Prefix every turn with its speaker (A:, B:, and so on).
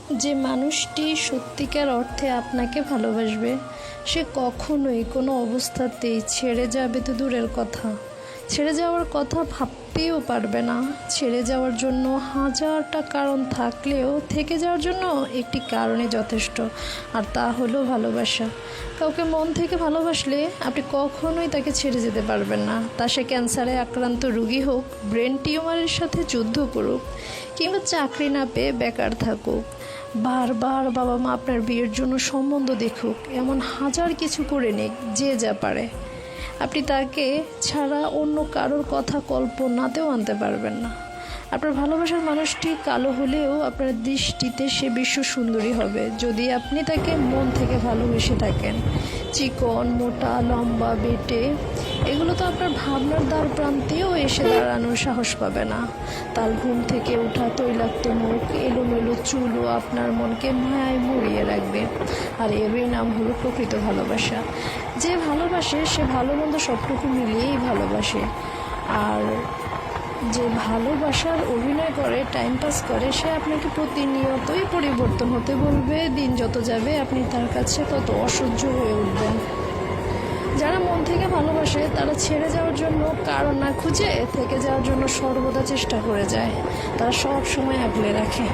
A: যে মানুষটি সত্যিকার অর্থে আপনাকে ভালোবাসবে সে কখনোই কোনো অবস্থাতেই ছেড়ে যাবে তো দূরের কথা, ছেড়ে যাওয়ার কথা ভাবতেও পারবে না। ছেড়ে যাওয়ার জন্য হাজারটা কারণ থাকলেও থেকে যাওয়ার জন্য একটি কারণে যথেষ্ট, আর তা হলো ভালোবাসা। কাউকে মন থেকে ভালোবাসলে আপনি কখনোই তাকে ছেড়ে যেতে পারবেন না। তা সে ক্যান্সারে আক্রান্ত রোগী হোক, ব্রেন টিউমারের সাথে যুদ্ধ করুক, কিংবা চাকরি না পেয়ে বেকার থাকুক, বারবার বাবা মা আপনার বিয়ের জন্য সম্বন্ধ দেখুক, এমন হাজার কিছু করে নিক, যে যা পারে, আপনি তাকে ছাড়া অন্য কারোর কথা কল্পনাতেও আনতে পারবেন না। আপনার ভালোবাসার মানুষটি কালো হলেও আপনার দৃষ্টিতে সে বিশ্ব সুন্দরী হবে যদি আপনি তাকে মন থেকে ভালোবেসে থাকেন। চিকন, মোটা, লম্বা, বেটে, এগুলো তো আপনার ভাবনার দ্বার প্রান্তেও এসে দাঁড়ানোর সাহস পাবে না। তার ঘুম থেকে ওঠা তৈলাক্ত মুখ, এলোমেলো চুলও আপনার মনকে মায়ায় মুড়িয়ে রাখবে। আর এরই নাম হলো প্রকৃত ভালোবাসা। যে ভালোবাসে সে ভালো মন্দ সবটুকু মিলিয়েই ভালোবাসে। আর যে ভালোবাসার অভিনয় করে, টাইম পাস করে, সে আপনাকে প্রতিনিয়তই পরিবর্তন হতে বলবে। দিন যত যাবে আপনি তার কাছে তত অসহ্য হয়ে উঠবেন। যারা মন থেকে ভালোবাসে তারা ছেড়ে যাওয়ার জন্য কারণ না খুঁজে থেকে যাওয়ার জন্য সর্বদা চেষ্টা করে যায়। তারা সব সময় আগলে রাখে।